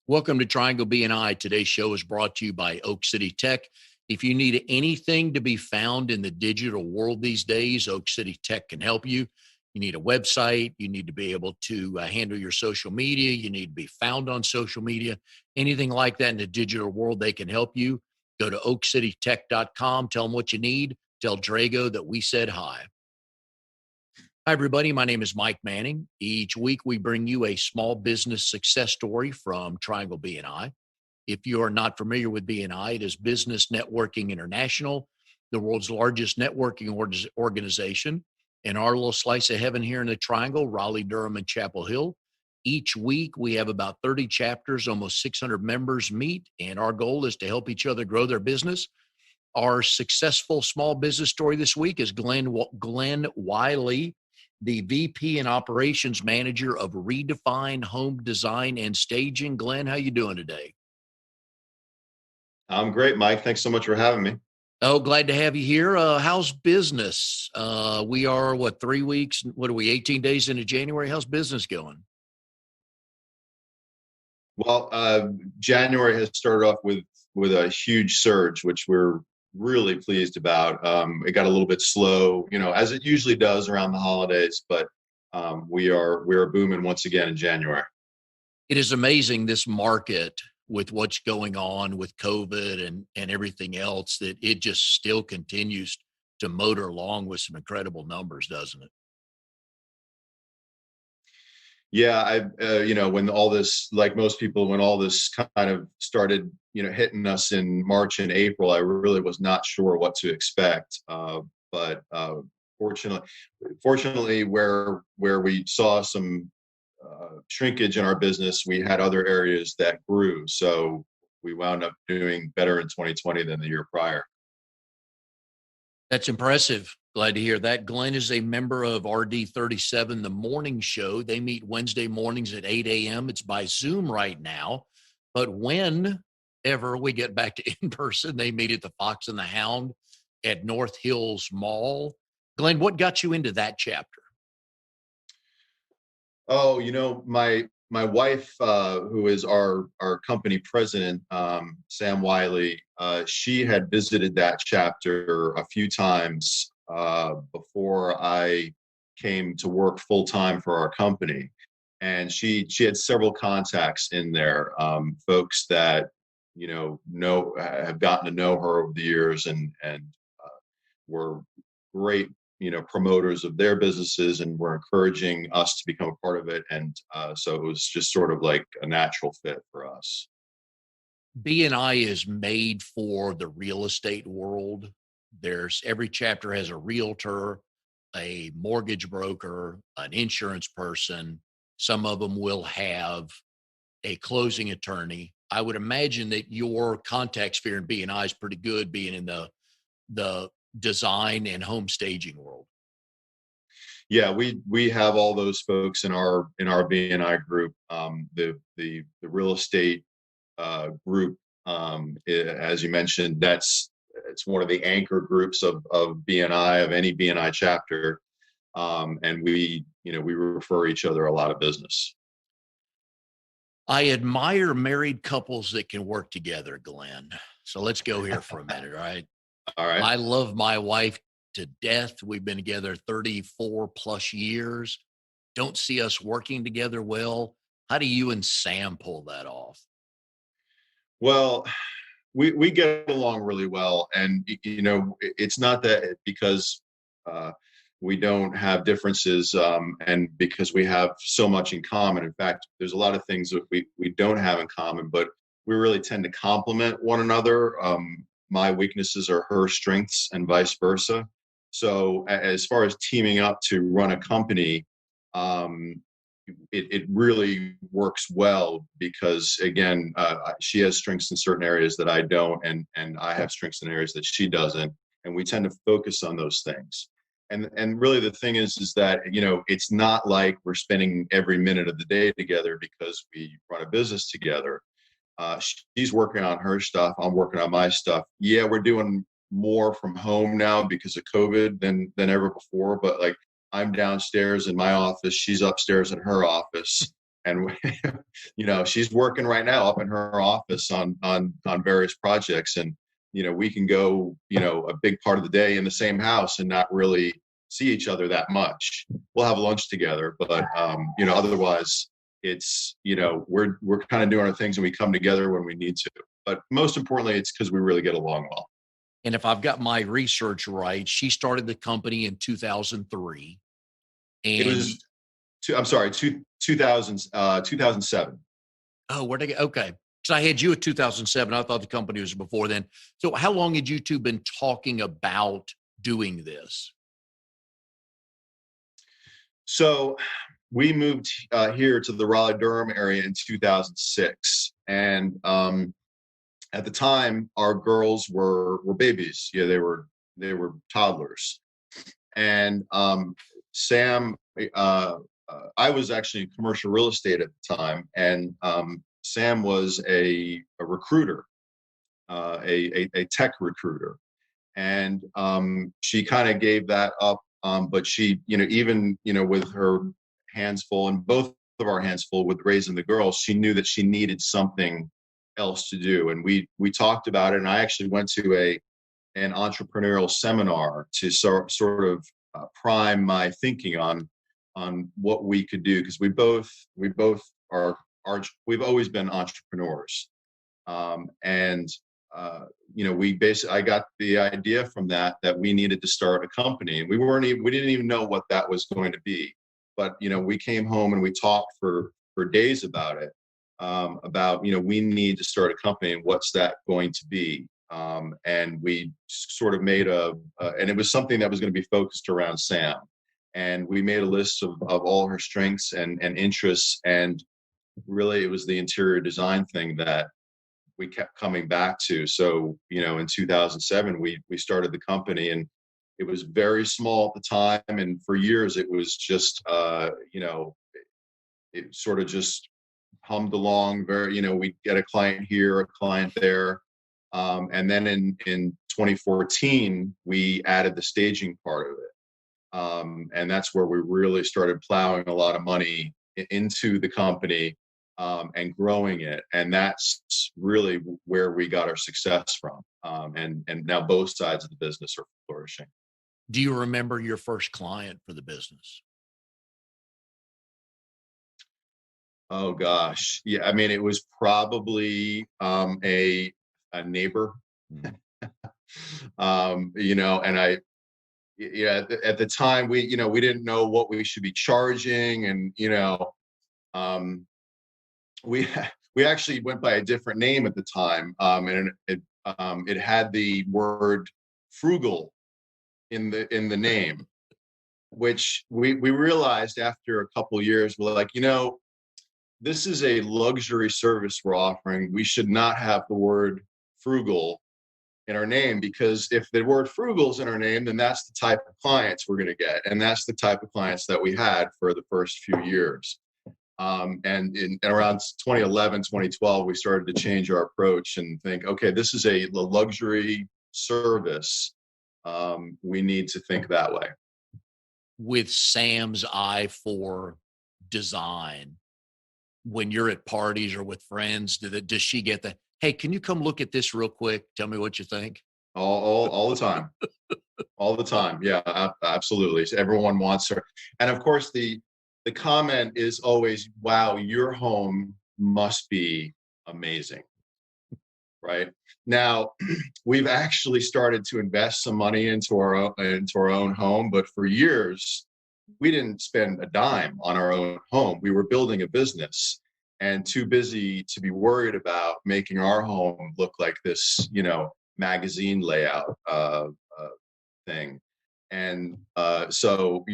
Welcome to Triangle BNI. Today's show is brought to you by Oak City Tech. If you need anything to be found in the digital world these days, Oak City Tech can help you. You need a website. You need to be able to handle your social media. You need to be found on social media. Anything like that in the digital world, they can help you. Go to oakcitytech.com. Tell them what you need. Tell Drago that we said hi. Hi, everybody. My name is Mike Manning. Each week, we bring you a small business success story from Triangle BNI. If you are not familiar with BNI, it is Business Networking International, the world's largest networking organization. In our little slice of heaven here in the Triangle, Raleigh, Durham, and Chapel Hill, each week we have about 30 chapters, almost 600 members meet, and our goal is to help each other grow their business. Our successful small business story this week is Glenn Wylie, the VP and Operations Manager of reDesign Home Design and Staging. Glenn, how you doing today? I'm great, Mike. Thanks so much for having me. Oh, glad to have you here. How's business? We are, 3 weeks? What are we, 18 days into January? How's business going? Well, January has started off with a huge surge, which we're really pleased about. It got a little bit slow, as it usually does around the holidays, but we are booming once again in January. It is amazing, this market, with what's going on with COVID and everything else, that it just still continues to motor along with some incredible numbers, doesn't it? Yeah, when all this, like most people, when all this kind of started, hitting us in March and April, I really was not sure what to expect. But fortunately, where we saw some shrinkage in our business, we had other areas that grew. So we wound up doing better in 2020 than the year prior. That's impressive. Glad to hear that. Glenn is a member of RD37, the morning show. They meet Wednesday mornings at 8 a.m. It's by Zoom right now. But whenever we get back to in person, they meet at the Fox and the Hound at North Hills Mall. Glenn, what got you into that chapter? Oh, my wife, who is our company president, Sam Wylie, she had visited that chapter a few times before I came to work full time for our company, and she had several contacts in there, folks that know have gotten to know her over the years, and were great promoters of their businesses and were encouraging us to become a part of it. And so it was just sort of like a natural fit for us. BNI is made for the real estate world. Every chapter has a realtor, a mortgage broker, an insurance person. Some of them will have a closing attorney. I would imagine that your contact sphere in BNI is pretty good, being in the design and home staging world. Yeah, we have all those folks in our BNI group. The real estate group, as you mentioned, it's one of the anchor groups of BNI, of any BNI chapter, and we refer each other a lot of business. I admire married couples that can work together, Glenn. So let's go here for a minute, all right? All right. I love my wife to death. We've been together 34 plus years. Don't see us working together well. How do you and Sam pull that off? Well, we get along really well, and it's not that because we don't have differences, and because we have so much in common. In fact, there's a lot of things that we don't have in common, but we really tend to complement one another. My weaknesses are her strengths and vice versa. So as far as teaming up to run a company, it really works well because, again, she has strengths in certain areas that I don't, and I have strengths in areas that she doesn't, and we tend to focus on those things. And really the thing is that, it's not like we're spending every minute of the day together because we run a business together. She's working on her stuff. I'm working on my stuff. Yeah, we're doing more from home now because of COVID than ever before. But like, I'm downstairs in my office, she's upstairs in her office. and she's working right now up in her office on various projects, and we can go a big part of the day in the same house and not really see each other that much. We'll have lunch together, but otherwise it's we're kind of doing our things and we come together when we need to. But most importantly, it's because we really get along well. And if I've got my research right, she started the company in 2003. It And was, I'm sorry, 2007. oh, where'd I get? Okay. So I had you at 2007. I thought the company was before then. So how long had you two been talking about doing this? So we moved here to the Raleigh-Durham area in 2006. And at the time, our girls were babies. Yeah, they were toddlers. And Sam, I was actually in commercial real estate at the time, and Sam was a recruiter, a tech recruiter, and she kind of gave that up. But she, even with her hands full, and both of our hands full with raising the girls, she knew that she needed something else to do, and we talked about it. And I actually went to an entrepreneurial seminar to sort of prime my thinking on what we could do, because we both are we've always been entrepreneurs, and I got the idea from that we needed to start a company, and we didn't even know what that was going to be, but we came home and we talked for days about it, about we need to start a company, and what's that going to be. And we sort of made and it was something that was going to be focused around Sam. And we made a list of all her strengths and interests. And really, it was the interior design thing that we kept coming back to. So, in 2007, we started the company, and it was very small at the time. And for years, it was just, it sort of just hummed along very, we'd get a client here, a client there. And then in 2014, we added the staging part of it. And that's where we really started plowing a lot of money into the company, and growing it. And that's really where we got our success from. And now both sides of the business are flourishing. Do you remember your first client for the business? Oh gosh. Yeah. I mean, it was probably a neighbor. And at the time we didn't know what we should be charging, and um, we we actually went by a different name at the time, and it had the word frugal in the name, which we realized after a couple of years, we're like, this is a luxury service we're offering. We should not have the word frugal in our name, because if the word frugal is in our name, then that's the type of clients we're going to get. And that's the type of clients that we had for the first few years. And in around 2011, 2012, we started to change our approach and think, okay, this is a luxury service. We need to think that way. With Sam's eye for design, when you're at parties or with friends, does she get the, hey, can you come look at this real quick? Tell me what you think. All the time. All the time. Yeah, absolutely. So everyone wants her. And of course, the comment is always, wow, your home must be amazing. Right now, we've actually started to invest some money into our own home, but for years, we didn't spend a dime on our own home. We were building a business and too busy to be worried about making our home look like this, magazine layout thing. And so,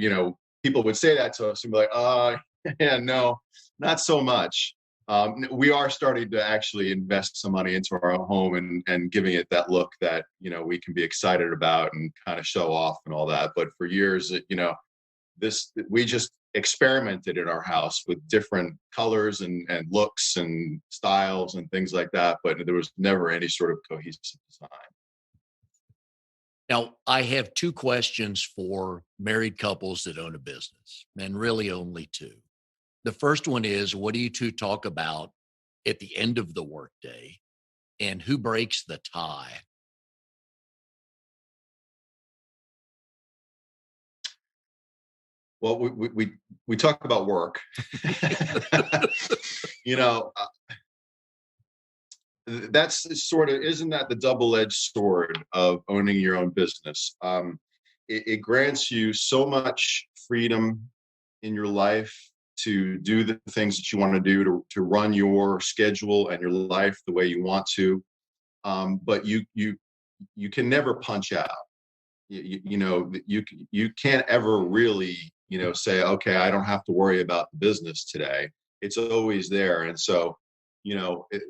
people would say that to us and be like, yeah, no, not so much. We are starting to actually invest some money into our home, and giving it that look that, we can be excited about and kind of show off and all that. But for years, we just experimented in our house with different colors and looks and styles and things like that, but there was never any sort of cohesive design. Now, I have two questions for married couples that own a business, and really only two. The first one is, what do you two talk about at the end of the workday, and who breaks the tie? Well, we talk about work. you know, that's sort of, isn't that the double-edged sword of owning your own business? It grants you so much freedom in your life to do the things that you want to do, to run your schedule and your life the way you want to. But you can never punch out. You can't ever really say, okay, I don't have to worry about the business today. It's always there. And so you know it,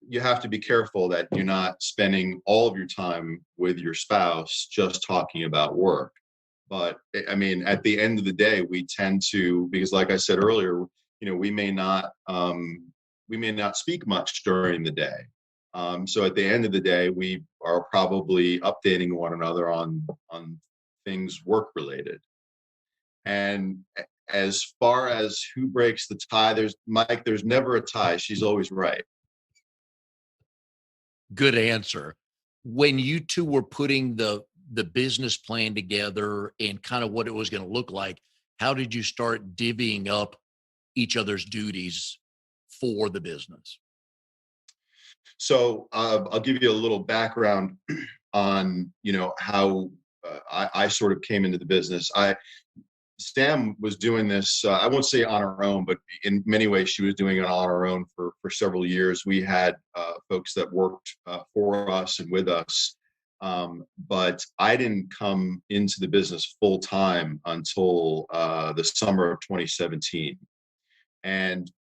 you have to be careful that you're not spending all of your time with your spouse just talking about work. But I mean, at the end of the day, we tend to, because like I said earlier, we may not speak much during the day. So at the end of the day, we are probably updating one another on things work related. And as far as who breaks the tie, there's never a tie. She's always right. Good answer. When you two were putting the business plan together and kind of what it was going to look like, how did you start divvying up each other's duties for the business? So I'll give you a little background on how I sort of came into the business. Sam was doing this, I won't say on her own, but in many ways she was doing it on her own for several years. We had folks that worked for us and with us, but I didn't come into the business full time until the summer of 2017. And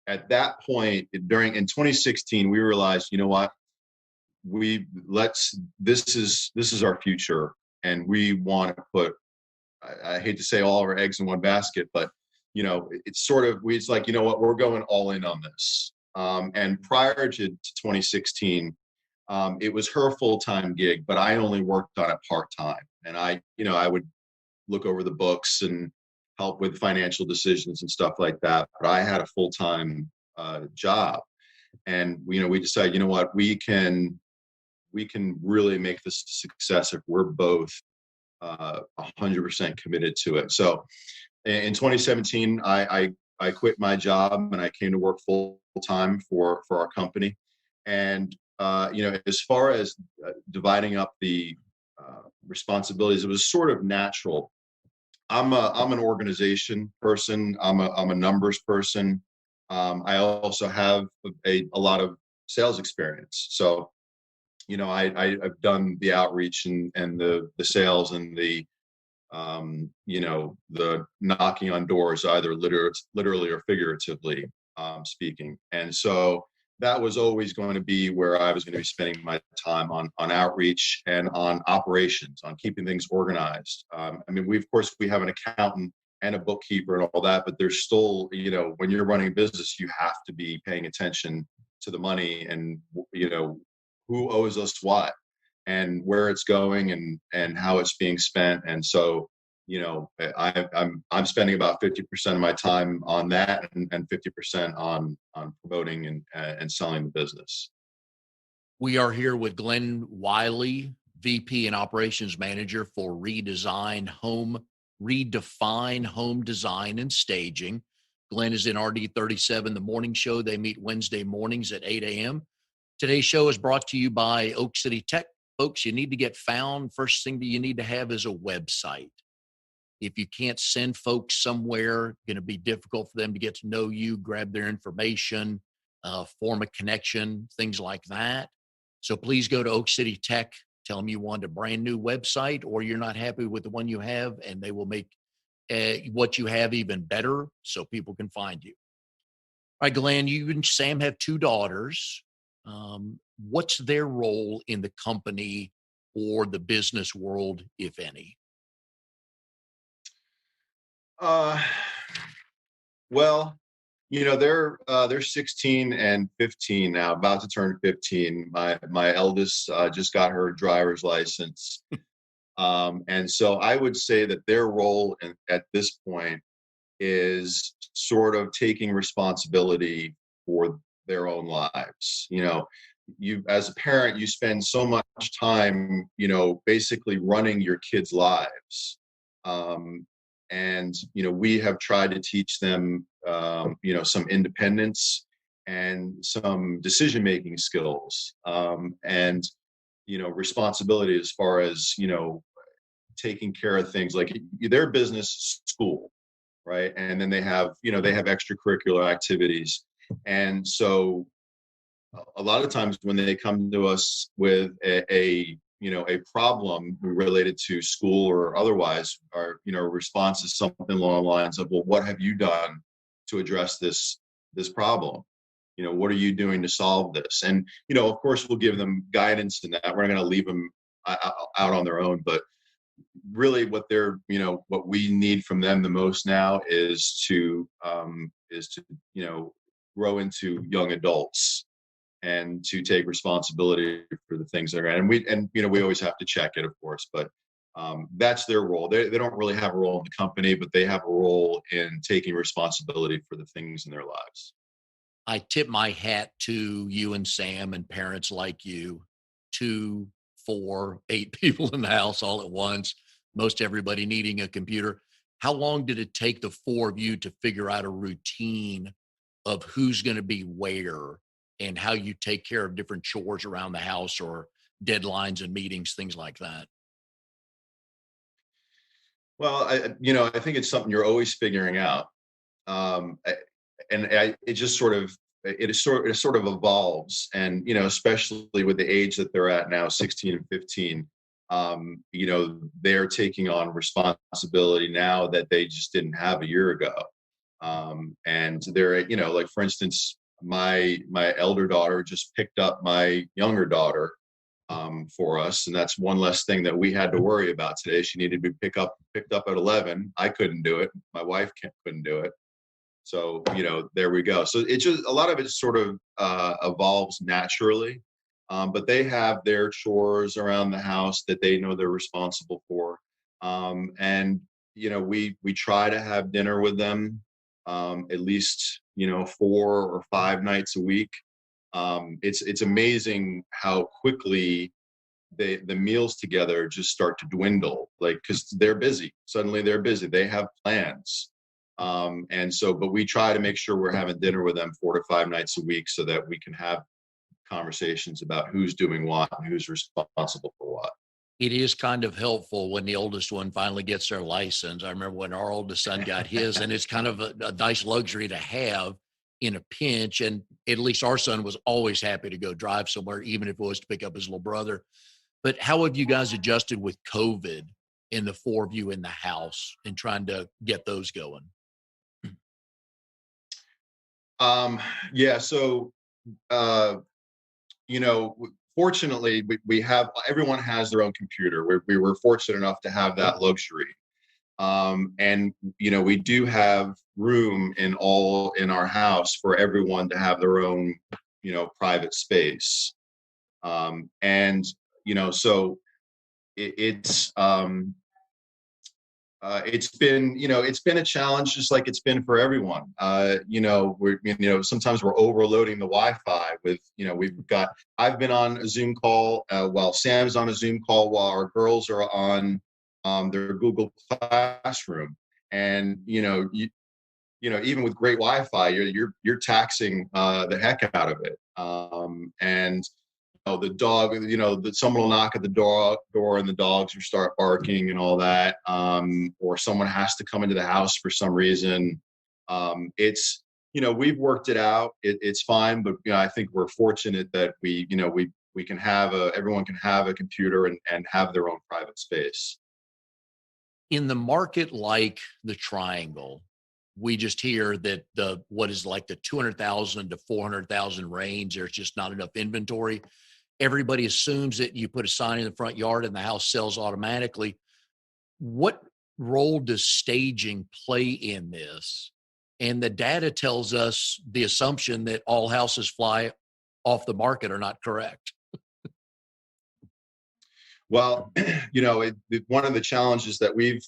at that point, in 2016, we realized, you know what, this is our future, and we want to put, I hate to say all of our eggs in one basket, but it's like, you know what, we're going all in on this. And prior to 2016, it was her full-time gig, but I only worked on it part-time. And I would look over the books and help with financial decisions and stuff like that. But I had a full-time job, and we decided, you know what, we can really make this a success if we're both 100% committed to it. So in 2017, I quit my job and I came to work full time for our company. And as far as dividing up the responsibilities, it was sort of natural. I'm an organization person. I'm a numbers person. I also have a lot of sales experience. So I've done the outreach and the sales and the the knocking on doors, either literally or figuratively speaking. And so that was always going to be where I was going to be spending my time on outreach and on operations, on keeping things organized. I mean, of course we have an accountant and a bookkeeper and all that, but there's still, when you're running a business, you have to be paying attention to the money and, who owes us what and where it's going and how it's being spent. And so, I'm spending about 50% of my time on that and 50% on promoting and selling the business. We are here with Glenn Wylie, VP and Operations Manager for redefine home design and staging. Glenn is in RD37, the morning show. They meet Wednesday mornings at 8 a.m. Today's show is brought to you by Oak City Tech. Folks, you need to get found. First thing that you need to have is a website. If you can't send folks somewhere, going to be difficult for them to get to know you, grab their information, form a connection, things like that. So please go to Oak City Tech, tell them you want a brand new website or you're not happy with the one you have, and they will make what you have even better so people can find you. All right, Glenn, you and Sam have two daughters. What's their role in the company or the business world, if any? Well, they're 16 and 15 now, about to turn 15. My eldest just got her driver's license. And so I would say that their role at this point is sort of taking responsibility for their own lives. You, as a parent, you spend so much time, basically running your kids' lives. And we have tried to teach them some independence and some decision-making skills, and responsibility as far as taking care of things like their business, school, right? And then they have extracurricular activities. And so a lot of times when they come to us with a problem related to school or otherwise, our response is something along the lines of, well, what have you done to address this problem? What are you doing to solve this? And of course we'll give them guidance in that. We're not going to leave them out on their own, but really what what we need from them the most now is to grow into young adults and to take responsibility for the things that are, and we always have to check it, of course, but that's their role. They don't really have a role in the company, but they have a role in taking responsibility for the things in their lives. I tip my hat to you and Sam and parents like you, 2, 4, 8 people in the house all at once, most everybody needing a computer. How long did it take the 4 of you to figure out a routine of who's going to be where and how you take care of different chores around the house or deadlines and meetings, things like that? Well, I think it's something you're always figuring out. um, it just it sort of evolves, and especially with the age that they're at now, 16 and 15. They're taking on responsibility now that they just didn't have a year ago. And they're, like, for instance, my elder daughter just picked up my younger daughter for us, and that's one less thing that we had to worry about today. She needed to be picked up at 11. I couldn't do it. My wife couldn't do it. So, there we go. So it's just, a lot of it sort of evolves naturally. But they have their chores around the house that they know they're responsible for. And, we try to have dinner with them at least, 4 or 5 nights a week. It's amazing how quickly the meals together just start to dwindle, like, because they're busy. Suddenly they're busy. They have plans. And so, but we try to make sure we're having dinner with them 4 to 5 nights a week so that we can have conversations about who's doing what and who's responsible for what. It is kind of helpful when the oldest one finally gets their license. I remember when our oldest son got his, and it's kind of a nice luxury to have in a pinch. And at least our son was always happy to go drive somewhere, even if it was to pick up his little brother. But how have you guys adjusted with COVID and the 4 of you in the house and trying to get those going? Yeah. So, uh, fortunately, we have, everyone has their own computer. We were fortunate enough to have that luxury. And we do have room in our house for everyone to have their own private space. And so it's been a challenge, just like it's been for everyone. Sometimes we're overloading the Wi-Fi with, I've been on a Zoom call while Sam's on a Zoom call while our girls are on their Google Classroom. And even with great Wi-Fi, you're taxing the heck out of it. And the dog, that someone will knock at the door and the dogs will start barking and all that. Or someone has to come into the house for some reason. It's, we've worked it out. It's fine, but I think we're fortunate that we can have everyone can have a computer and have their own private space. In the market like the Triangle, we just hear that what is like the 200,000 to 400,000 range, there's just not enough inventory. Everybody assumes that you put a sign in the front yard and the house sells automatically. What role does staging play in this? And the data tells us the assumption that all houses fly off the market are not correct. Well, one of the challenges that we've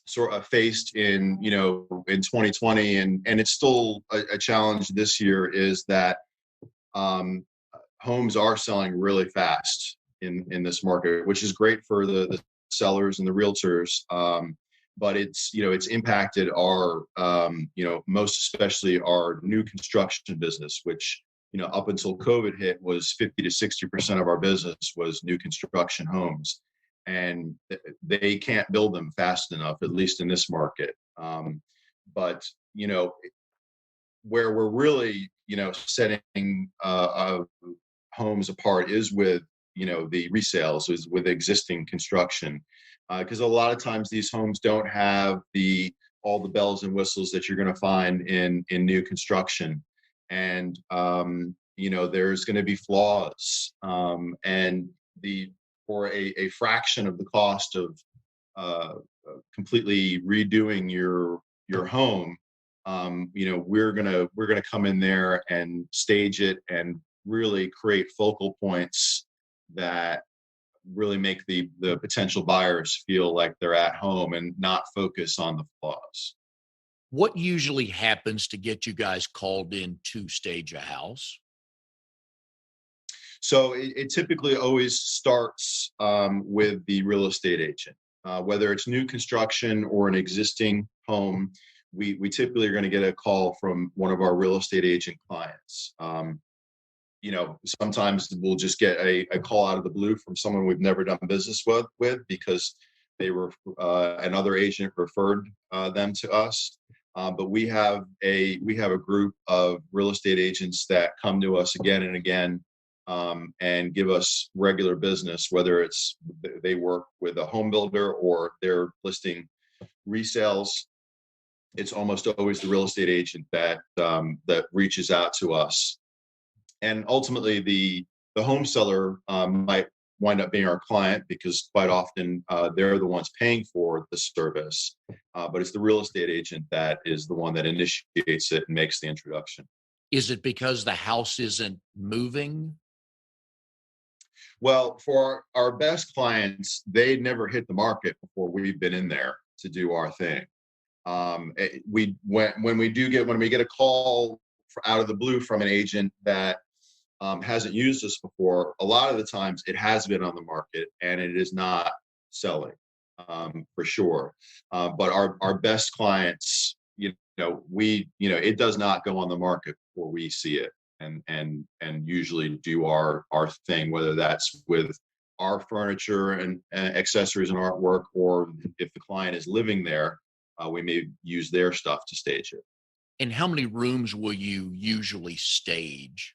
sort of faced in, in 2020, and it's still a challenge this year, is that um, homes are selling really fast in this market, which is great for the sellers and the realtors. But it's impacted our, most especially our new construction business, which, up until COVID hit, was 50 to 60% of our business was new construction homes. And they can't build them fast enough, at least in this market. But, where we're really, setting homes apart is with, the resales, is with existing construction, because a lot of times these homes don't have all the bells and whistles that you're going to find in new construction. And there's going to be flaws, and the for a fraction of the cost of uh, completely redoing your home. We're gonna come in there and stage it and really create focal points that really make the potential buyers feel like they're at home and not focus on the flaws. What usually happens to get you guys called in to stage a house? So it typically always starts with the real estate agent, whether it's new construction or an existing home. We typically are going to get a call from one of our real estate agent clients. Sometimes we'll just get a call out of the blue from someone we've never done business with because they were another agent referred them to us. But we have a group of real estate agents that come to us again and again, and give us regular business, whether it's they work with a home builder or they're listing resales. It's almost always the real estate agent that reaches out to us, and ultimately the home seller might wind up being our client, because quite often they're the ones paying for the service. But it's the real estate agent that is the one that initiates it and makes the introduction. Is it because the house isn't moving? Well, for our best clients, they never hit the market before we've been in there to do our thing. When we get a call out of the blue from an agent that hasn't used us before, a lot of the times it has been on the market and it is not selling, for sure. But our best clients, it does not go on the market before we see it, and usually do our thing, whether that's with our furniture and accessories and artwork, or if the client is living there, we may use their stuff to stage it. And how many rooms will you usually stage?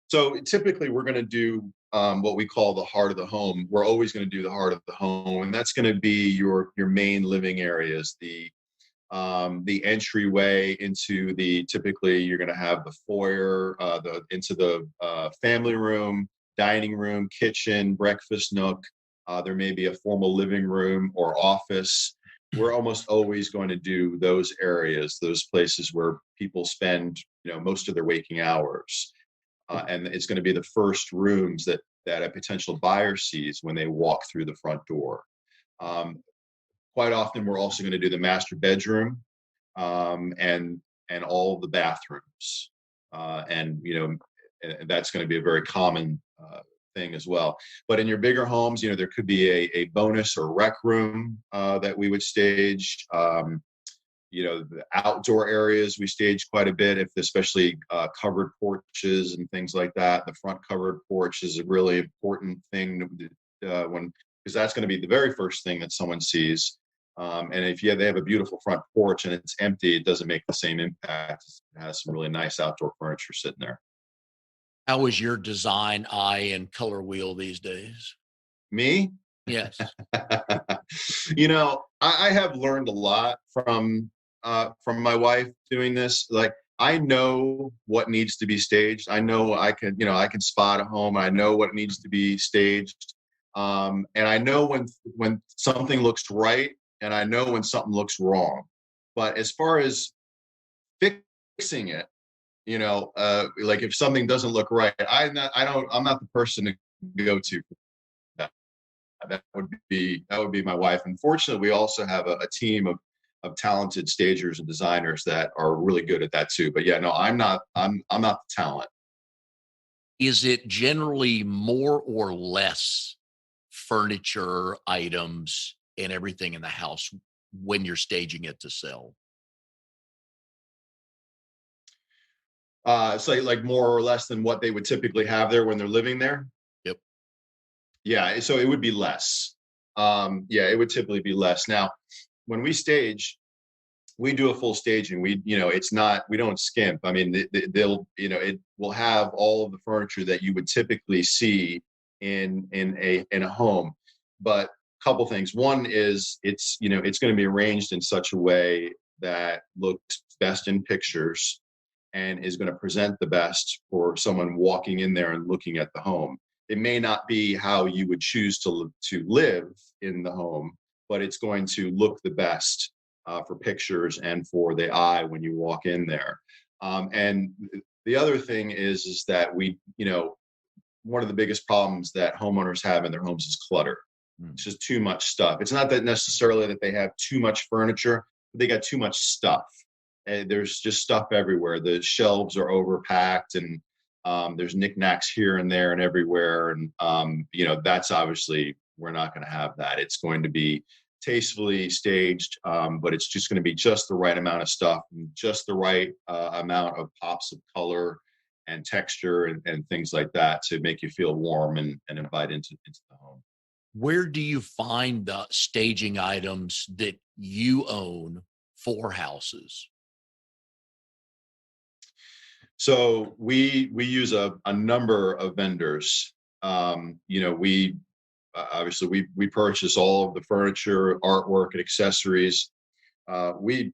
So typically we're going to do what we call the heart of the home. We're always going to do the heart of the home, and that's going to be your main living areas, the entryway into typically you're going to have the foyer, into the family room, dining room, kitchen, breakfast nook. There may be a formal living room or office. We're almost always going to do those areas, those places where people spend, most of their waking hours. And it's going to be the first rooms that a potential buyer sees when they walk through the front door. Um, Quite often, we're also going to do the master bedroom, and all of the bathrooms, and that's going to be a very common thing as well. But in your bigger homes, there could be a bonus or rec room that we would stage. The outdoor areas we stage quite a bit, especially covered porches and things like that. The front covered porch is a really important thing because that's going to be the very first thing that someone sees. And if they have a beautiful front porch and it's empty, it doesn't make the same impact. It has some really nice outdoor furniture sitting there. How is your design eye and color wheel these days? Me? Yes. I have learned a lot from my wife doing this. Like, I know what needs to be staged. I know I can spot a home. I know what needs to be staged. And I know when something looks right, and I know when something looks wrong. But as far as fixing it, like if something doesn't look right, I'm not the person to go to for that. That would be my wife. Unfortunately, we also have a team of talented stagers and designers that are really good at that too. But yeah, no, I'm not the talent. Is it generally more or less furniture items and everything in the house when you're staging it to sell? So like more or less than what they would typically have there when they're living there. Yep. Yeah, so it would be less. Yeah, it would typically be less. Now, when we stage, we do a full staging. It's not, we don't skimp. I mean, they'll, it will have all of the furniture that you would typically see in a home. But a couple things. One is it's going to be arranged in such a way that looks best in pictures and is going to present the best for someone walking in there and looking at the home. It may not be how you would choose to live in the home, but it's going to look the best for pictures and for the eye when you walk in there. And the other thing is that one of the biggest problems that homeowners have in their homes is clutter. It's just too much stuff. It's not that necessarily that they have too much furniture, but they got too much stuff. And there's just stuff everywhere. The shelves are overpacked, and there's knickknacks here and there and everywhere. And that's obviously, we're not going to have that. It's going to be tastefully staged, but it's just going to be just the right amount of stuff, and just the right amount of pops of color and texture and things like that to make you feel warm and invite into the home. Where do you find the staging items that you own for houses? So we use a number of vendors. We obviously we purchase all of the furniture, artwork, and accessories. We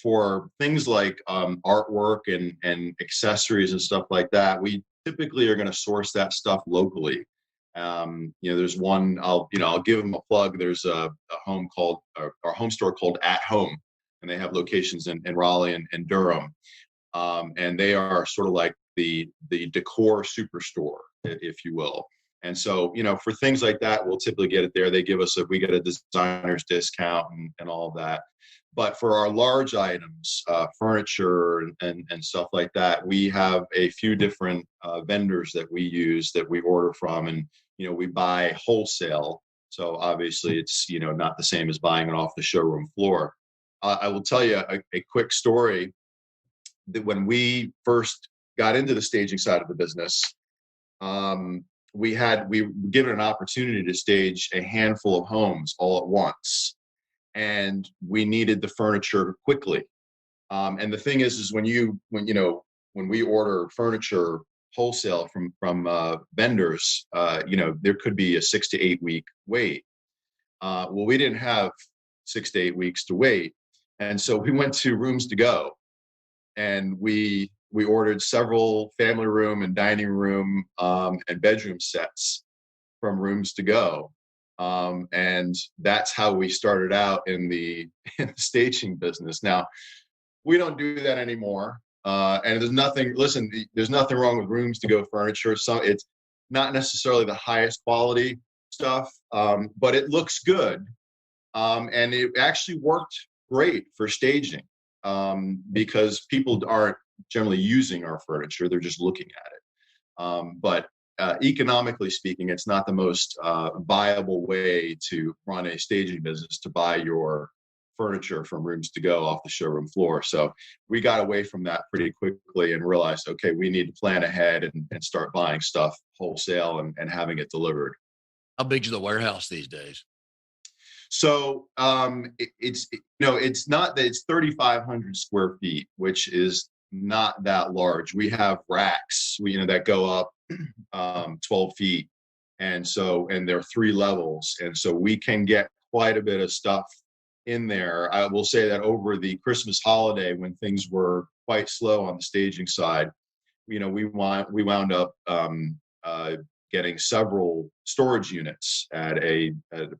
for things like artwork and accessories and stuff like that, we typically are going to source that stuff locally. There's one, I'll give them a plug. There's a home called our home store called At Home, and they have locations in Raleigh and Durham. And they are sort of like the decor superstore, if you will. And so, for things like that, we'll typically get it there. They give us we get a designer's discount and all of that. But for our large items, furniture and stuff like that, we have a few different vendors that we use, that we order from, and we buy wholesale. So obviously, it's not the same as buying it off the showroom floor. I will tell you a quick story. That when we first got into the staging side of the business, we were given an opportunity to stage a handful of homes all at once, and we needed the furniture quickly. And the thing is when we order furniture wholesale from vendors, there could be a 6 to 8 week wait. Well, we didn't have 6 to 8 weeks to wait, and so we went to Rooms to Go. And we ordered several family room and dining room and bedroom sets from Rooms to Go, and that's how we started out in the staging business. Now, we don't do that anymore, and there's nothing. Listen, there's nothing wrong with Rooms to Go furniture. So it's not necessarily the highest quality stuff, but it looks good, and it actually worked great for staging. Because people aren't generally using our furniture, they're just looking at it. But economically speaking, it's not the most viable way to run a staging business, to buy your furniture from Rooms to Go off the showroom floor. So we got away from that pretty quickly and realized, okay, we need to plan ahead and start buying stuff wholesale and having it delivered. How big's the warehouse these days? So it's not that it's 3,500 square feet, which is not that large. We have racks, that go up 12 feet, and there are 3 levels, and so we can get quite a bit of stuff in there. I will say that over the Christmas holiday, when things were quite slow on the staging side, we wound up getting several storage units at a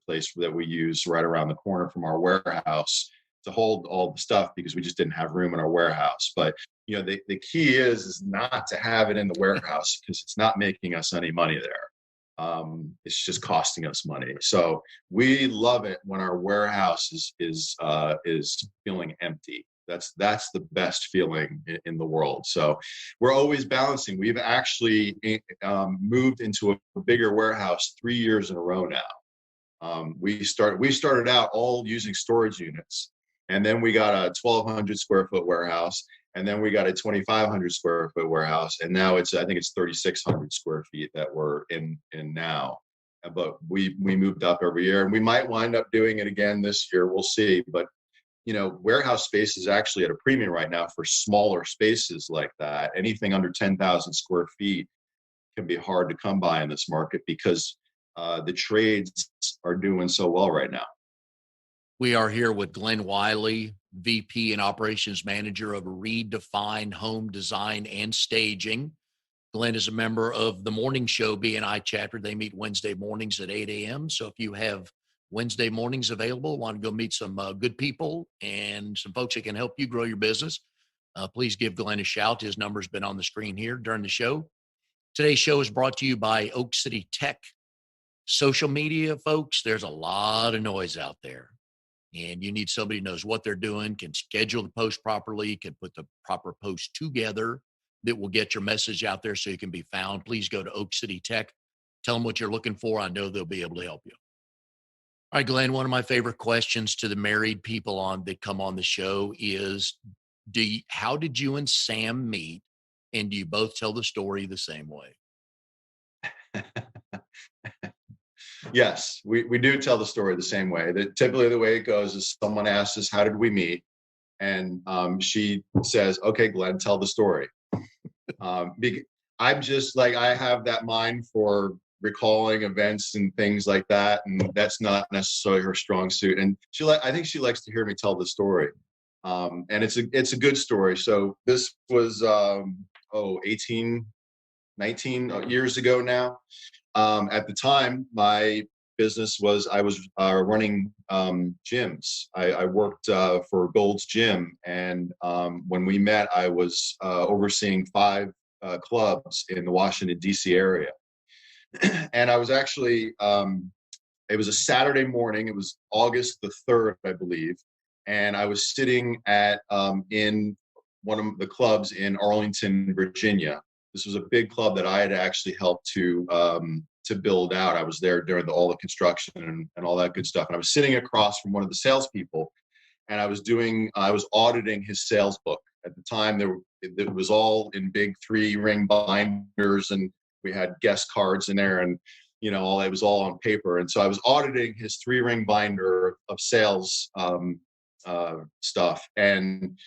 place that we use right around the corner from our warehouse to hold all the stuff, because we just didn't have room in our warehouse. But the key is not to have it in the warehouse, because it's not making us any money there. It's just costing us money. So we love it when our warehouse is feeling empty. That's the best feeling in the world. So we're always balancing. We've actually moved into a bigger warehouse 3 years in a row now. We started out all using storage units, and then we got a 1,200 square foot warehouse, and then we got a 2,500 square foot warehouse, and now I think it's 3,600 square feet that we're in now. But we moved up every year, and we might wind up doing it again this year. We'll see. But warehouse space is actually at a premium right now for smaller spaces like that. Anything under 10,000 square feet can be hard to come by in this market because the trades are doing so well right now. We are here with Glenn Wylie, VP and Operations Manager of reDesign Home Design and Staging. Glenn is a member of the morning show BNI chapter. They meet Wednesday mornings at 8 a.m. So if you have Wednesday mornings available, want to go meet some good people and some folks that can help you grow your business, please give Glenn a shout. His number's been on the screen here during the show. Today's show is brought to you by Oak City Tech. Social media, folks, there's a lot of noise out there. And you need somebody who knows what they're doing, can schedule the post properly, can put the proper post together that will get your message out there so you can be found. Please go to Oak City Tech. Tell them what you're looking for. I know they'll be able to help you. All right, Glenn, one of my favorite questions to the married people that come on the show is, how did you and Sam meet? And do you both tell the story the same way? Yes, we do tell the story the same way. Typically the way it goes is someone asks us, how did we meet? And she says, okay, Glenn, tell the story. I'm just like, I have that mind for recalling events and things like that. And that's not necessarily her strong suit. And I think she likes to hear me tell the story. And it's a good story. So this was, 19 years ago now. At the time, my business I was running gyms. I worked for Gold's Gym, and when we met, I was overseeing 5 clubs in the Washington, D.C. area. And I was actually, it was a Saturday morning. It was August the 3rd, I believe. And I was sitting in one of the clubs in Arlington, Virginia. This was a big club that I had actually helped to build out. I was there during all the construction and all that good stuff. And I was sitting across from one of the salespeople, and I was auditing his sales book. At the time, it was all in big 3-ring binders, and we had guest cards in there, and it was all on paper. And so I was auditing his 3-ring binder of sales stuff, and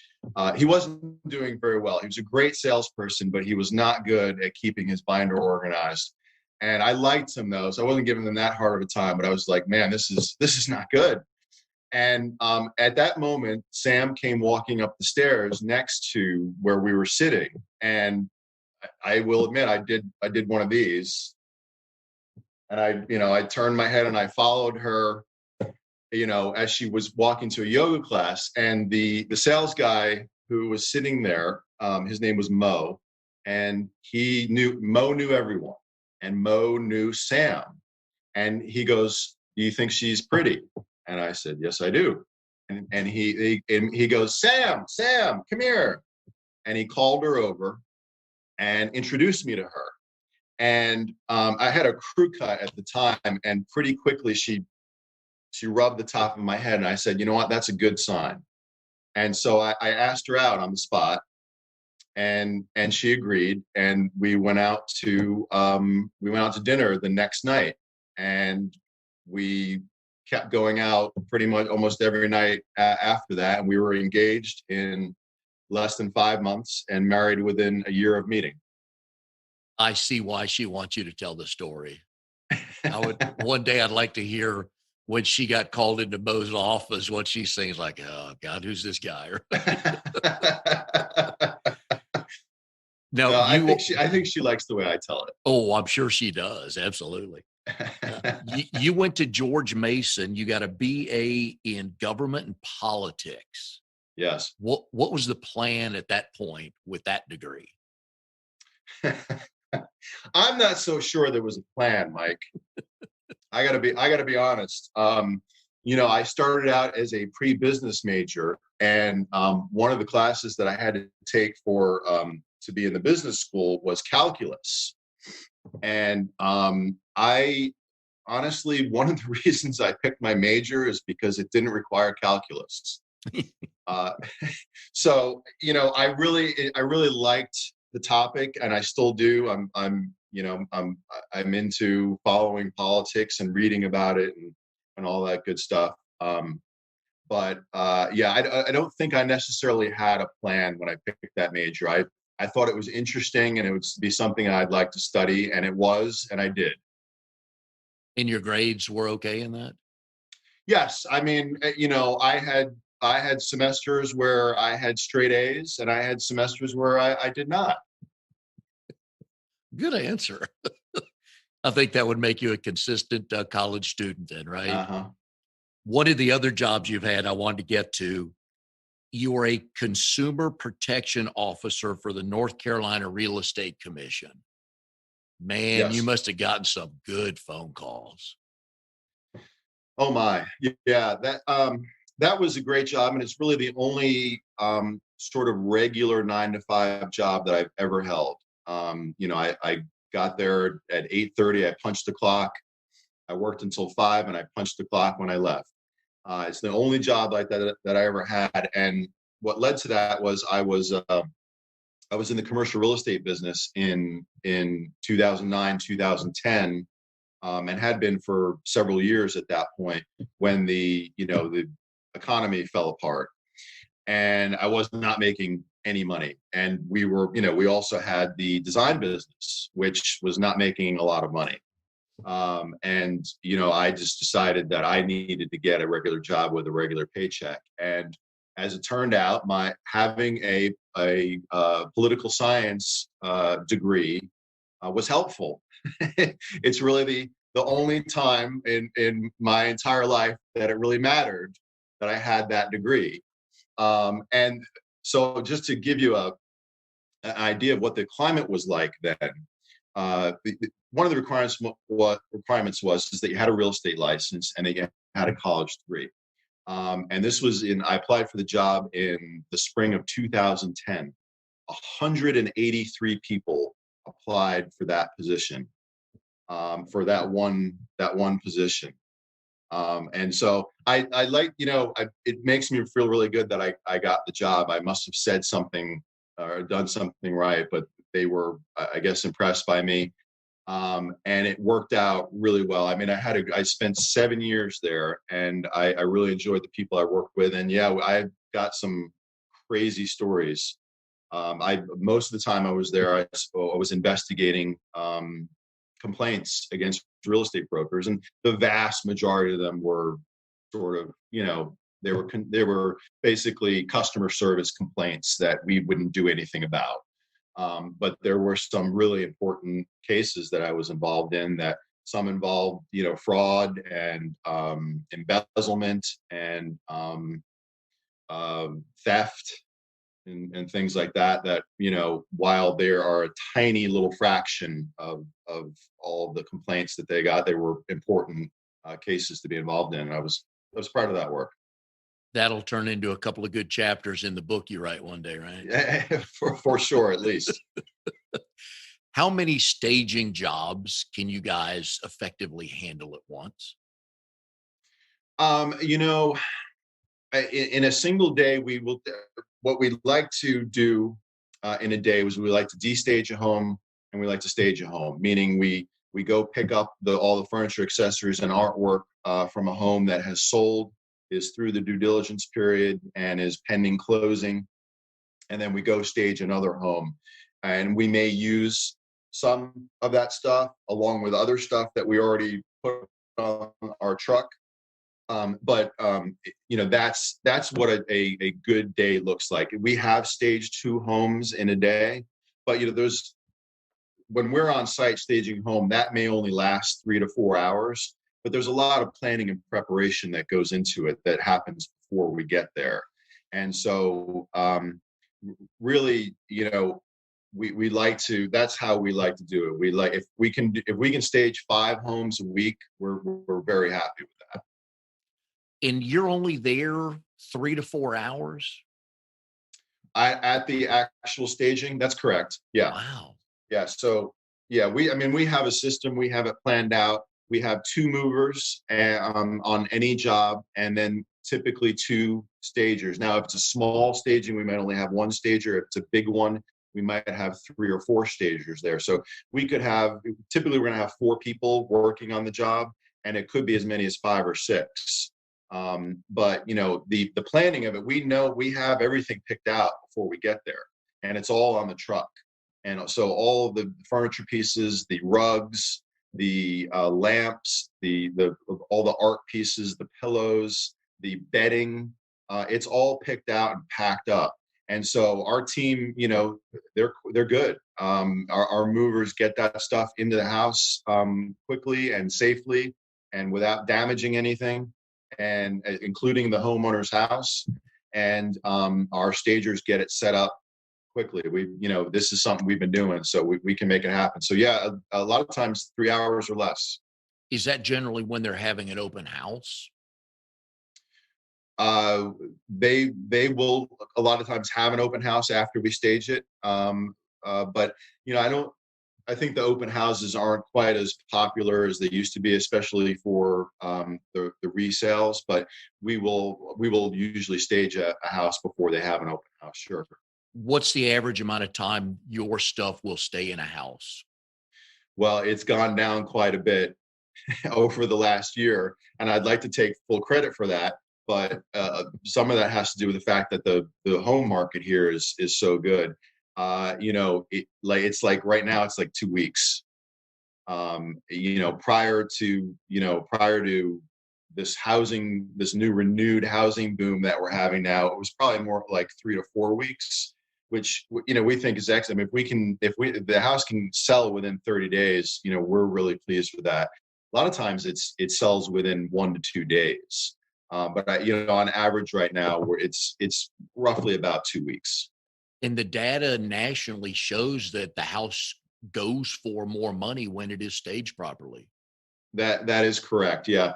he wasn't doing very well. He was a great salesperson, but he was not good at keeping his binder organized. And I liked him though, so I wasn't giving him that hard of a time. But I was like, man, this is not good. And at that moment, Sam came walking up the stairs next to where we were sitting, and I will admit, I did one of these, and I turned my head and I followed her, as she was walking to a yoga class. And the sales guy who was sitting there, his name was Mo, and Mo knew everyone, and Mo knew Sam. And he goes, do you think she's pretty? And I said, yes, I do. And he goes, Sam, come here. And he called her over and introduced me to her. And I had a crew cut at the time, and pretty quickly she rubbed the top of my head, and I said, you know what, that's a good sign. And so I asked her out on the spot, and she agreed, and we went out to dinner the next night, and we kept going out pretty much almost every night after that. And we were engaged in less than 5 months and married within a year of meeting. I see why she wants you to tell the story. One day I'd like to hear when she got called into Mo's office, what she sings, like, oh God, who's this guy? No, I think she likes the way I tell it. Oh, I'm sure she does. Absolutely. You went to George Mason. You got a BA in government and politics. Yes. What was the plan at that point with that degree? I'm not so sure there was a plan, Mike. I gotta be honest. I started out as a pre-business major, and one of the classes that I had to take for to be in the business school was calculus. And I honestly, one of the reasons I picked my major is because it didn't require calculus. Uh, so I really liked the topic, and I still do. I'm into following politics and reading about it and all that good stuff. I don't think I necessarily had a plan when I picked that major. I thought it was interesting and it would be something I'd like to study, and it was, and I did. And your grades were okay in that? Yes, I mean, I had semesters where I had straight A's, and I had semesters where I did not. Good answer. I think that would make you a consistent college student then, right? Uh-huh. One of the other jobs you've had, I wanted to get to, you are a consumer protection officer for the North Carolina Real Estate Commission. Man, you Yes. must have gotten some good phone calls. Oh my, yeah. That was a great job, and it's really the only sort of regular 9 to 5 job that I've ever held. I got there at 8:30. I punched the clock. I worked until 5, and I punched the clock when I left. It's the only job like that I ever had, and what led to that was I was in the commercial real estate business in 2009, 2010, and had been for several years at that point when the economy fell apart, and I was not making any money. And we also had the design business, which was not making a lot of money. I just decided that I needed to get a regular job with a regular paycheck. And as it turned out, my having a political science degree was helpful. It's really the only time in my entire life that it really mattered that I had that degree. And so, just to give you an idea of what the climate was like then, one of the requirements was is that you had a real estate license and that you had a college degree. And this was I applied for the job in the spring of 2010. 183 people applied for that position, for that one position. And so I like, it makes me feel really good that I got the job. I must have said something or done something right, but they were, I guess, impressed by me. And it worked out really well. I mean, I spent 7 years there, and I really enjoyed the people I worked with. And yeah, I got some crazy stories. Most of the time I was there, I was investigating complaints against real estate brokers, and the vast majority of them were sort of, they were basically customer service complaints that we wouldn't do anything about. But there were some really important cases that I was involved in, that some involved, fraud and embezzlement and theft and things like that, while there are a tiny little fraction of all of the complaints that they got, they were important cases to be involved in. And I was part of that work. That'll turn into a couple of good chapters in the book you write one day, right? Yeah, for sure, at least. How many staging jobs can you guys effectively handle at once? In a single day, what we'd like to do in a day was we like to destage a home and we like to stage a home, meaning we go pick up all the furniture, accessories, and artwork from a home that has sold, is through the due diligence period, and is pending closing. And then we go stage another home. And we may use some of that stuff along with other stuff that we already put on our truck. That's what a good day looks like. We have staged 2 homes in a day, but when we're on site staging home, that may only last 3 to 4 hours, but there's a lot of planning and preparation that goes into it that happens before we get there. And so really, we like to, that's how we like to do it. We like, if we can stage 5 homes a week, we're very happy with that. And you're only there 3 to 4 hours? At the actual staging, that's correct. Yeah. Wow. Yeah. So yeah, I mean, we have a system, we have it planned out. We have 2 movers on any job, and then typically 2 stagers. Now, if it's a small staging, we might only have 1 stager. If it's a big one, we might have 3 or 4 stagers there. So we could have, typically we're going to have 4 people working on the job, and it could be as many as 5 or 6. But you know, the planning of it, we know we have everything picked out before we get there, and it's all on the truck. And so all of the furniture pieces, the rugs, the lamps, the all the art pieces, the pillows, the bedding, it's all picked out and packed up. And so our team, you know, they're good. Our movers get that stuff into the house quickly and safely and without damaging anything, and including the homeowner's house. And our stagers get it set up quickly. You know, this is something we've been doing, so we can make it happen. So yeah, a lot of times 3 hours or less. Is that generally when they're having an open house? Uh, they will a lot of times have an open house after we stage it. But you know, I think the open houses aren't quite as popular as they used to be, especially for the resales. But we will usually stage a house before they have an open house. Sure. What's the average amount of time your stuff will stay in a house? Well, it's gone down quite a bit over the last year, and I'd like to take full credit for that. But some of that has to do with the fact that the home market here is so good. You know, it's like right now it's like 2 weeks. You know, prior to this new renewed housing boom that we're having now, it was probably more like 3 to 4 weeks, which, you know, we think is excellent. I mean, if the house can sell within 30 days, you know, we're really pleased with that. A lot of times it sells within 1 to 2 days. You know, on average right now, it's roughly about 2 weeks. And the data nationally shows that the house goes for more money when it is staged properly. That is correct. Yeah.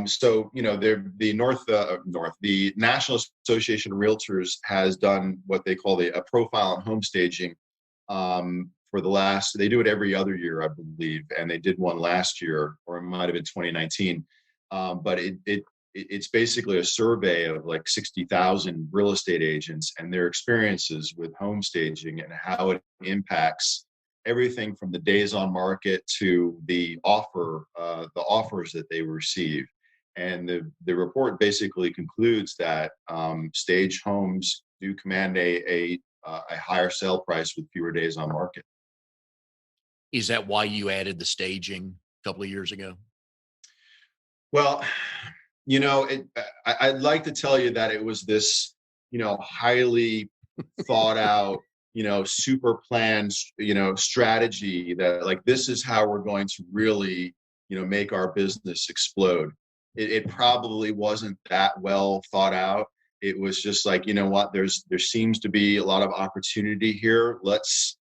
So you know, the National Association of Realtors has done what they call a profile on home staging. For the last, they do it every other year, I believe, and they did one last year, or it might have been 2019. But it's basically a survey of like 60,000 real estate agents and their experiences with home staging and how it impacts everything from the days on market to the offers that they receive. And the report basically concludes that stage homes do command a higher sale price with fewer days on market. Is that why you added the staging a couple of years ago? Well, you know, I'd like to tell you that it was this, you know, highly thought out, you know, super planned, you know, strategy that like, this is how we're going to really, you know, make our business explode. It probably wasn't that well thought out. It was just like, you know what, there seems to be a lot of opportunity here. Let's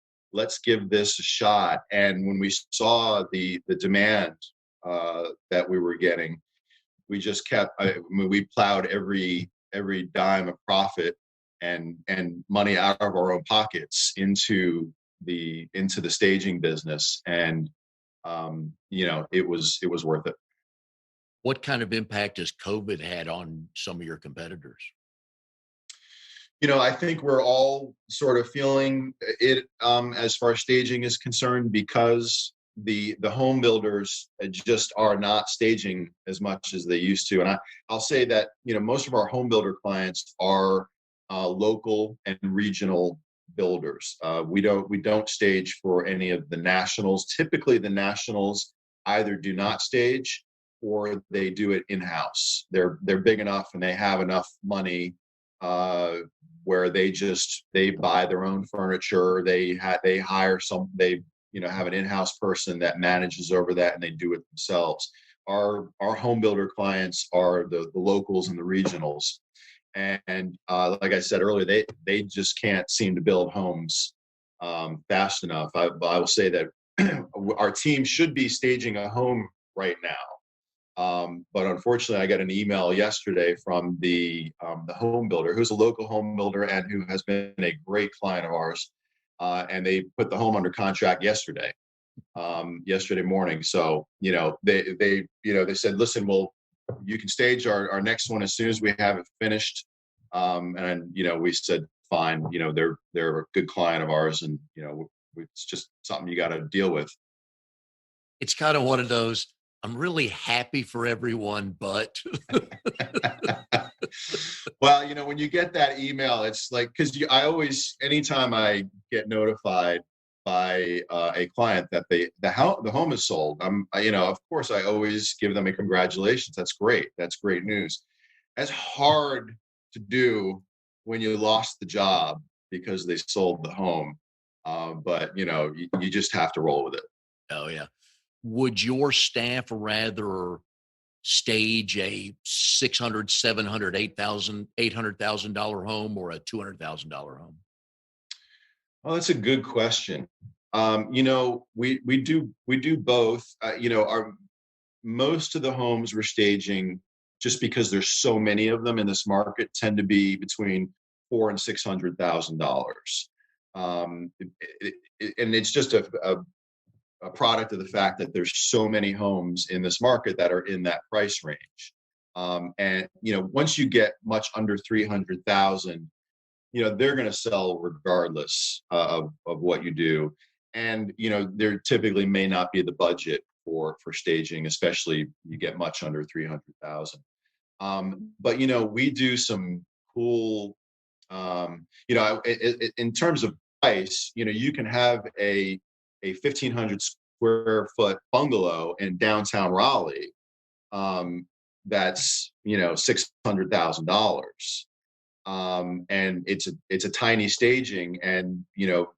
give this a shot. And when we saw the demand that we were getting, we just we plowed every dime of profit and money out of our own pockets into the staging business. And you know, it was worth it. What kind of impact has COVID had on some of your competitors? You know, I think we're all sort of feeling it as far as staging is concerned, because the home builders just are not staging as much as they used to. And I'll say that, you know, most of our home builder clients are local and regional builders. We don't stage for any of the nationals. Typically, the nationals either do not stage or they do it in-house. They're big enough and they have enough money where they buy their own furniture. They hire they you know, have an in-house person that manages over that, and they do it themselves. Our home builder clients are the locals and the regionals, and like I said earlier, they just can't seem to build homes fast enough. I will say that our team should be staging a home right now. But unfortunately, I got an email yesterday from the home builder, who's a local home builder and who has been a great client of ours. And they put the home under contract yesterday morning. So, they said, listen, you can stage our next one as soon as we have it finished. And we said, fine, they're a good client of ours, and, it's just something you got to deal with. It's kind of one of those, I'm really happy for everyone, but well, when you get that email, it's like, because anytime I get notified by a client that the home is sold, of course I always give them a congratulations. That's great. That's great news. That's hard to do when you lost the job because they sold the home. But you just have to roll with it. Oh yeah. Would your staff rather stage a $600,000, $700,000, $800,000 home or a $200,000 home? Oh, that's a good question. We do both. Most of the homes we're staging, just because there's so many of them in this market, tend to be between $400,000 and $600,000. And it's just a product of the fact that there's so many homes in this market that are in that price range. And once you get much under 300,000, they're going to sell regardless of what you do. And there typically may not be the budget for staging, especially you get much under 300,000. But we do some cool, in terms of price, you can have a 1,500 square foot bungalow in downtown Raleigh. That's $600,000. And it's a tiny staging, and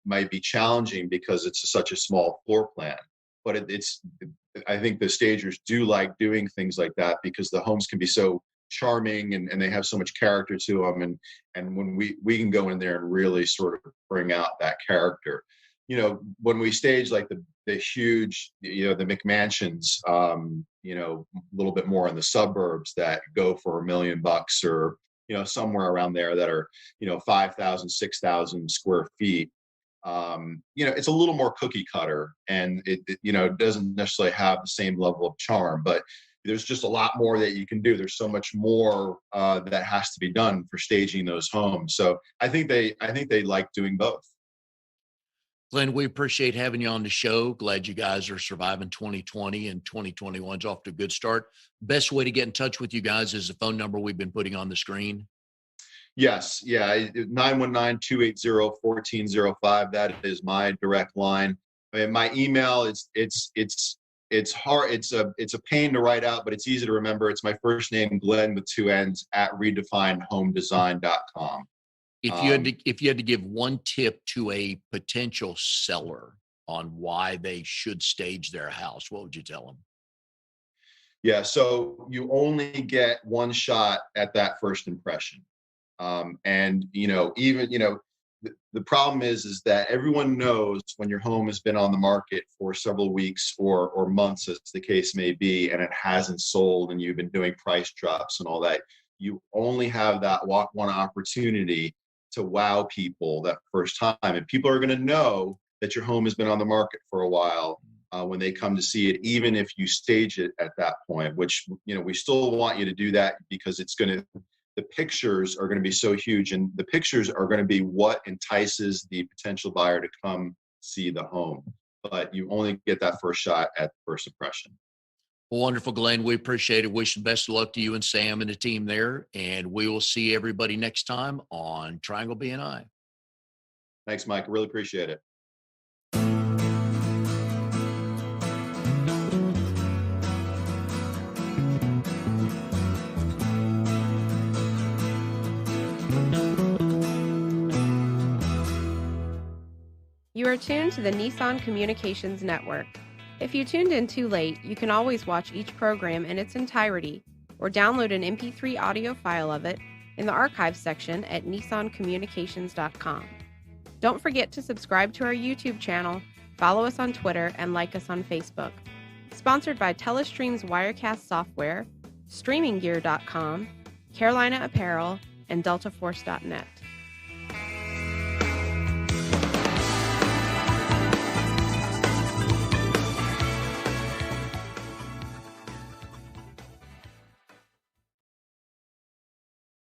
might be challenging because it's such a small floor plan. But I think the stagers do like doing things like that because the homes can be so charming and they have so much character to them, and when we can go in there and really sort of bring out that character. When we stage like the huge, the McMansions, a little bit more in the suburbs that go for $1 million or somewhere around there that are 5,000, 6,000 square feet. It's a little more cookie cutter, and it doesn't necessarily have the same level of charm, but there's just a lot more that you can do. There's so much more that has to be done for staging those homes. So I think they like doing both. Glenn, we appreciate having you on the show. Glad you guys are surviving 2020, and 2021's off to a good start. Best way to get in touch with you guys is the phone number we've been putting on the screen. Yes. Yeah. 919-280-1405. That is my direct line. I mean, my email, it's hard. It's a pain to write out, but it's easy to remember. It's my first name, Glenn, with 2 N's, @redefinedhomedesign.com. If you had to give one tip to a potential seller on why they should stage their house, what would you tell them? Yeah, so you only get one shot at that first impression. And the problem is that everyone knows when your home has been on the market for several weeks or months, as the case may be, and it hasn't sold, and you've been doing price drops and all that. You only have that one opportunity to wow people that first time, and people are going to know that your home has been on the market for a while when they come to see it, even if you stage it at that point. Which we still want you to do that because the pictures are going to be so huge, and the pictures are going to be what entices the potential buyer to come see the home. But you only get that first shot at first impression. Well, wonderful, Glenn. We appreciate it. Wish the best of luck to you and Sam and the team there. And we will see everybody next time on Triangle BNI. Thanks, Mike. Really appreciate it. You are tuned to the Nissan Communications Network. If you tuned in too late, you can always watch each program in its entirety or download an MP3 audio file of it in the archives section at nissancommunications.com. Don't forget to subscribe to our YouTube channel, follow us on Twitter, and like us on Facebook. Sponsored by Telestream's Wirecast software, StreamingGear.com, Carolina Apparel, and DeltaForce.net.